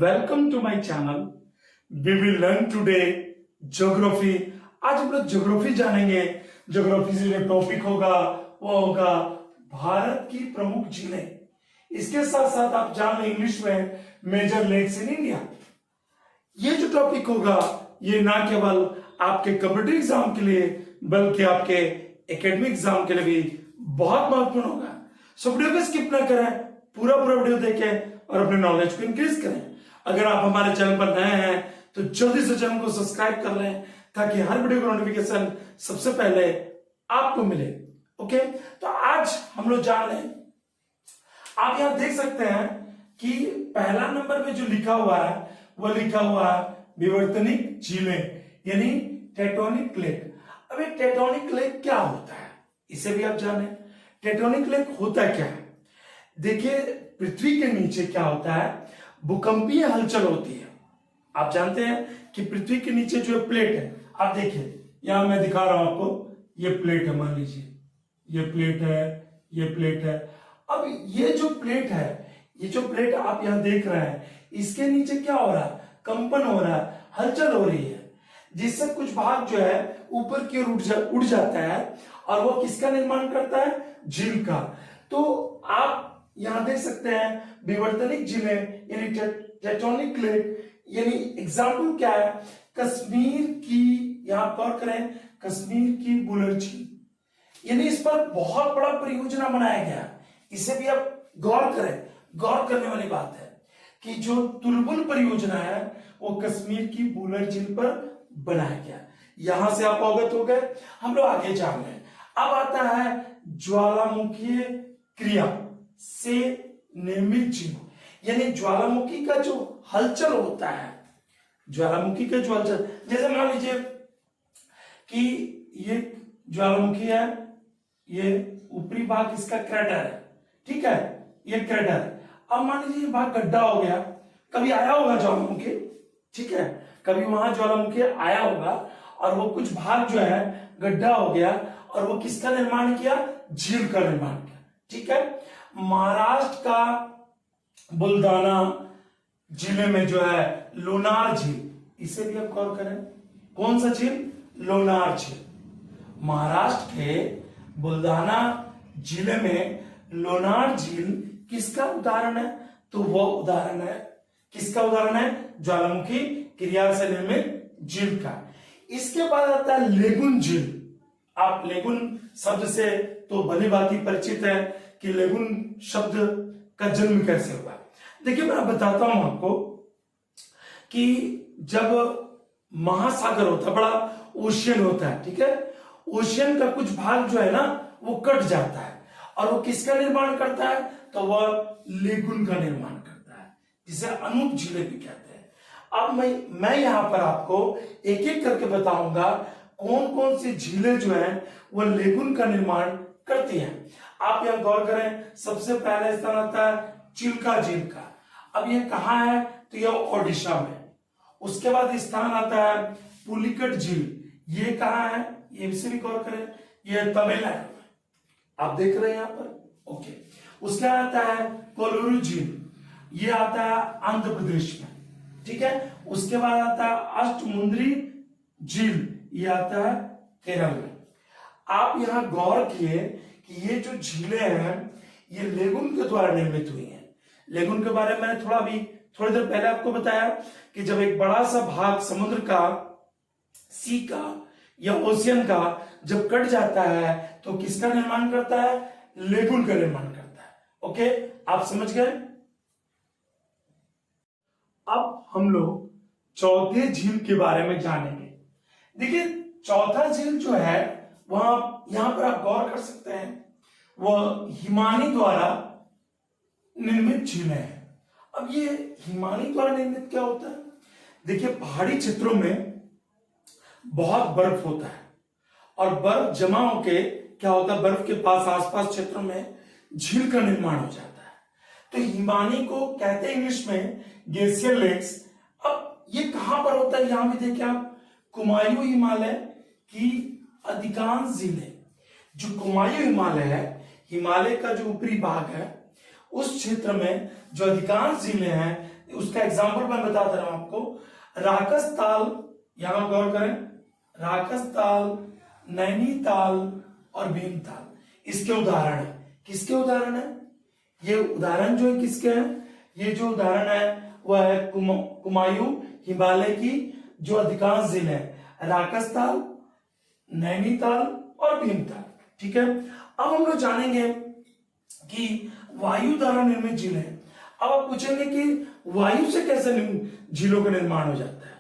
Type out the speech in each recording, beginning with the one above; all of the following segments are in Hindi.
Welcome to my channel. We will learn today geography. आज हम लोग ज्योग्राफी जानेंगे। ज्योग्राफी से जो टॉपिक होगा वो होगा भारत की प्रमुख झीलें। इसके साथ साथ आप जान लें इंग्लिश में मेजर लेक्स इन इंडिया। ये जो टॉपिक होगा ये ना केवल आपके कॉम्पिटिटिव एग्जाम के लिए बल्कि आपके एकेडमिक एग्जाम के लिए भी बहुत महत्वपूर्ण होगा। सो वीडियो को स्किप ना करें, पूरा वीडियो देखें और अपने नॉलेज को इंक्रीज करें। अगर आप हमारे चैनल पर नए हैं तो जल्दी से चैनल को सब्सक्राइब कर लें ताकि हर वीडियो का नोटिफिकेशन सबसे पहले आपको मिले। ओके, तो आज हम लोग जान लें। आप यहां देख सकते हैं कि पहला नंबर में जो लिखा हुआ है वो लिखा हुआ है विवर्तनिक झीलें यानी टेक्टोनिक लेक। अब ये टेक्टोनिक लेक क्या होता है इसे भी आप जाने। टेक्टोनिक लेक होता क्या है? देखिए, पृथ्वी के नीचे क्या होता है, भूकंपीय हलचल होती है। आप जानते हैं कि पृथ्वी के नीचे जो प्लेट है, आप देखिए यहां मैं दिखा रहा हूं आपको, ये प्लेट है, मान लीजिए ये प्लेट है, ये प्लेट है। अब ये जो प्लेट है, ये जो प्लेट आप यहां देख रहे हैं, इसके नीचे क्या हो रहा है, कंपन हो रहा है, हलचल हो रही है, जिससे कुछ भाग जो है ऊपर की ओर उड़ जाता है और वो किसका निर्माण करता है, झील का। तो आप यहां देख सकते हैं विवर्तनिक झीलें यानी टेक्टोनिक लेक यानी एग्जाम्पल क्या है, कश्मीर की, यहां गौर करें, कश्मीर की बुलर झील, यानी इस पर बहुत बड़ा परियोजना बनाया गया। इसे भी आप गौर करें, गौर करने वाली बात है कि जो तुलबुल परियोजना है वो कश्मीर की बुलर झील पर बनाया गया। यहां से आप अवगत हो गए। हम लोग आगे जान रहे हैं। अब आता है ज्वालामुखीय क्रिया से निर्मित झील, यानी ज्वालामुखी का जो हलचल होता है, ज्वालामुखी का जो हलचल, जैसे मान लीजिए कि ये ज्वालामुखी है, ये ऊपरी भाग इसका क्रेटर है, ठीक है, ये क्रेटर है। अब मान लीजिए ये भाग गड्ढा हो गया, कभी आया होगा ज्वालामुखी, ठीक है, कभी वहां ज्वालामुखी आया होगा और वो कुछ भाग जो है गड्ढा हो गया और वो किसका निर्माण किया, झील का निर्माण किया, ठीक है। महाराष्ट्र का बुल्दाना जिले में जो है लोनार झील, इसे भी आप गौर करें, कौन सा झील, लोनार झील। महाराष्ट्र के बुल्दाना जिले में लोनार झील किसका उदाहरण है, तो वो उदाहरण है, किसका उदाहरण है, ज्वालामुखी क्रिया से निर्मित झील का। इसके बाद आता है लेगुन झील। आप लेगुन शब्द से तो भली भांति परिचित है कि लेगुन शब्द का जन्म कैसे हुआ। देखिए, मैं बताता हूं आपको कि जब महासागर होता है, बड़ा ओशियन होता है, ठीक है, ओशियन का कुछ भाग जो है ना वो कट जाता है और वो किसका निर्माण करता है, तो वह लेगुन का निर्माण करता है, जिसे अनूप झीलें भी कहते हैं। अब मैं यहां पर आपको एक एक करके बताऊंगा कौन कौन सी झीलें जो हैं वो लेगुन का निर्माण करती हैं। आप यहां गौर करें, सबसे पहले स्थान आता है चिल्का झील का। अब यह कहां है, तो यह ओडिशा में। उसके बाद स्थान आता है पुलिकट झील, ये कहां है, ये से भी गौर करें, यह तमिलनाडु में, आप देख रहे हैं यहां पर, ओके। उसके बाद आता है कोलूरू झील, ये आता है आंध्र प्रदेश में, ठीक है। उसके बाद आता है अष्टमुंद्री झील, ये आता है केरल में। आप यहां गौर किए कि ये जो झीलें हैं ये लेगुन के द्वारा निर्मित हुई हैं। लेगुन के बारे में मैंने थोड़ी देर पहले आपको बताया कि जब एक बड़ा सा भाग समुद्र का, सी का या ओशियन का जब कट जाता है तो किसका निर्माण करता है, लेगुन का निर्माण करता है। ओके, आप समझ गए। अब हम लोग चौथे झील के बारे में जानेंगे। देखिए, चौथा झील जो है वहां, यहां पर आप गौर कर सकते हैं, वह हिमानी द्वारा निर्मित झीलें हैं। अब ये हिमानी द्वारा निर्मित क्या होता है, देखिए पहाड़ी क्षेत्रों में बहुत बर्फ होता है और बर्फ जमा होके क्या होता है, बर्फ के पास आसपास क्षेत्रों में झील का निर्माण हो जाता है। तो हिमानी को कहते हैं इंग्लिश में ग्लेशियर लेक्स। अब ये कहां पर होता है, यहां भी देखिए आप, कुमायूं हिमालय की अधिकांश झीलें, जो कुमायूं हिमालय है, हिमालय का जो ऊपरी भाग है, उस क्षेत्र में जो अधिकांश झीलें हैं उसका एग्जाम्पल मैं बता दे रहा हूं आपको। राकस ताल, यहां गौर करें, राकस ताल, नैनीताल और भीमताल इसके उदाहरण है। किसके उदाहरण है? ये उदाहरण जो है किसके हैं? ये जो उदाहरण है वह है कुमायूं हिमालय की जो अधिकांश जिले हैं, राकस ताल, नैनीताल और भीमताल। ठीक है, अब हम लोग जानेंगे कि वायु द्वारा निर्मित झील है। अब आप पूछेंगे कि वायु से कैसे झीलों का निर्माण हो जाता है।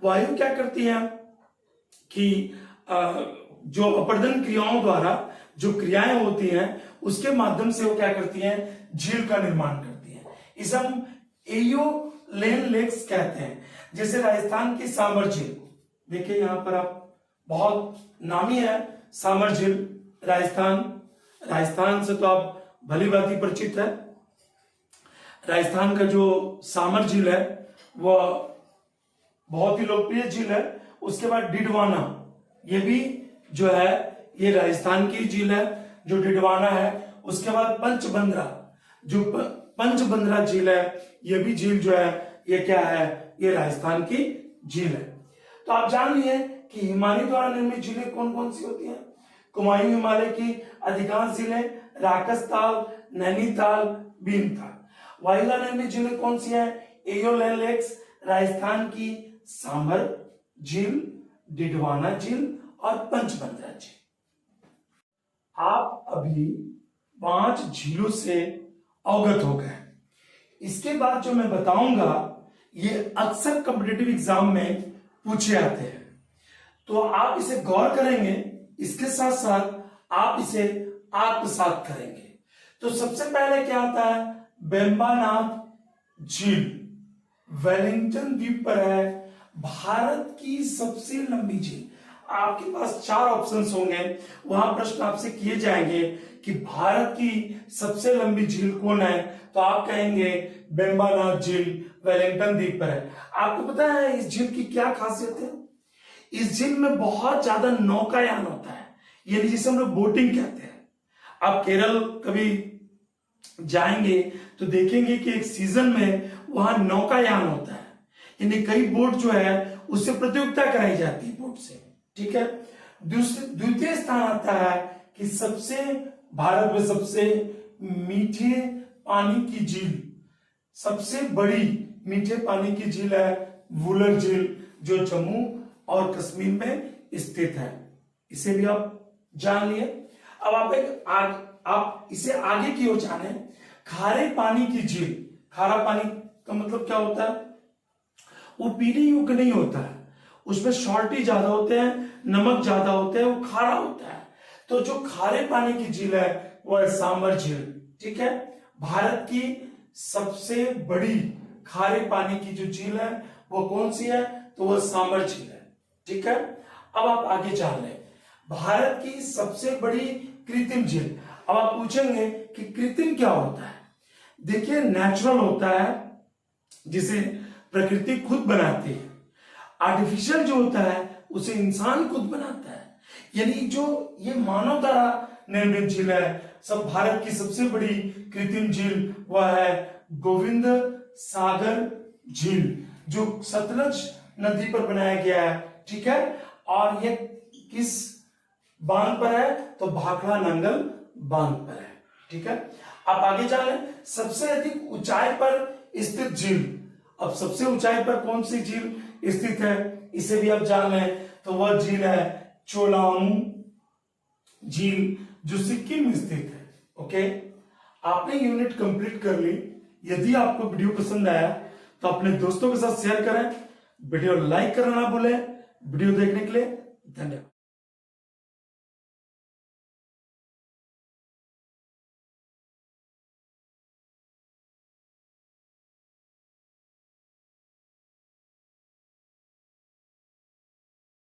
वायु क्या करती है कि जो अपरदन क्रियाओं द्वारा जो क्रियाएं होती हैं उसके माध्यम से वो क्या करती हैं, झील का निर्माण करती हैं। इसे हम एयोलेन लेक्स कहते हैं। जैसे राजस्थान की सामर झील, देखिए यहां पर आप, बहुत नामी है सामर झील। राजस्थान से तो आप भली भांति परिचित है। राजस्थान का जो सामर झील है वह बहुत ही लोकप्रिय झील है। उसके बाद डिडवाना, ये भी जो है ये राजस्थान की झील है जो डिडवाना है। उसके बाद पंचबंद्रा, जो पंचबंद्रा झील है, ये भी झील जो है ये क्या है, ये राजस्थान की झील है। तो आप जान लिए कि हिमालय द्वारा निर्मित झीलें कौन कौन सी होती हैं। कुमायूं हिमालय की अधिकांश झीलें, राकस ताल, नैनीताल, भीमताल। वायु द्वारा निर्मित झीलें कौन सी हैं? एयोलेन लेक्स, राजस्थान की सामर झील, डिडवाना झील और पंचबंद्रा झील। आप अभी 5 झीलों से अवगत हो गए। इसके बाद जो मैं बताऊंगा ये अक्सर कॉम्पिटिटिव एग्जाम में पूछे आते हैं, तो आप इसे गौर करेंगे, इसके साथ साथ आप इसे आत्मसात करेंगे। तो सबसे पहले क्या आता है? बेम्बानाथ झील वेलिंगटन द्वीप पर है, भारत की सबसे लंबी झील। आपके पास 4 ऑप्शंस होंगे, वहां प्रश्न आपसे किए जाएंगे कि भारत की सबसे लंबी झील कौन है, तो आप कहेंगे बेम्बानाथ झील वेलिंगटन द्वीप पर है। आपको पता है इस झील की क्या खासियत है? इस झील में बहुत ज्यादा नौकायान होता है, यानी जिसे हम लोग बोटिंग कहते हैं। आप केरल कभी जाएंगे तो देखेंगे कि एक सीजन में वहां नौकायान होता है, यानी कई बोट जो है उससे प्रतियोगिता कराई जाती है बोट से। ठीक है, द्वितीय स्थान आता है कि भारत में सबसे मीठे पानी की झील, सबसे बड़ी मीठे पानी की झील है वुलर झील, जो जम्मू और कश्मीर में स्थित है। इसे भी आप जान लिए। अब आप इसे आगे की ओर जाने। खारे पानी की झील, खारा पानी का मतलब क्या होता है? वो पीने योग्य नहीं होता है, उसमें सॉल्टी ज्यादा होते हैं, नमक ज्यादा होते हैं, वो खारा होता है। तो जो खारे पानी की झील है वो है सामर झील। ठीक है, भारत की सबसे बड़ी खारे पानी की जो झील है वो कौन सी है? तो वो सामर झील है। ठीक है, अब आप आगे जान लें भारत की सबसे बड़ी कृत्रिम झील। अब आप पूछेंगे कि कृत्रिम क्या होता है? देखिए, नेचुरल होता है जिसे प्रकृति खुद बनाती है। आर्टिफिशियल जो होता है उसे इंसान खुद बनाता है, यानी जो ये मानव द्वारा निर्मित झील है, सब भारत की सबसे बड़ी कृत्रिम झील वह है गोविंद सागर झील, जो सतलज नदी पर बनाया गया है। ठीक है, और ये किस बांध पर है? तो भाखड़ा नंगल बांध पर है। ठीक है, आप आगे जाने। सबसे अधिक ऊंचाई पर स्थित झील। अब सबसे ऊंचाई पर कौन सी झील स्थित है इसे भी आप जान लें, तो वह झील है चोलांग झील, जो सिक्किम में स्थित है। ओके, आपने यूनिट कंप्लीट कर ली। यदि आपको वीडियो पसंद आया तो अपने दोस्तों के साथ शेयर करें, वीडियो लाइक करना ना भूलें। वीडियो देखने के लिए धन्यवाद।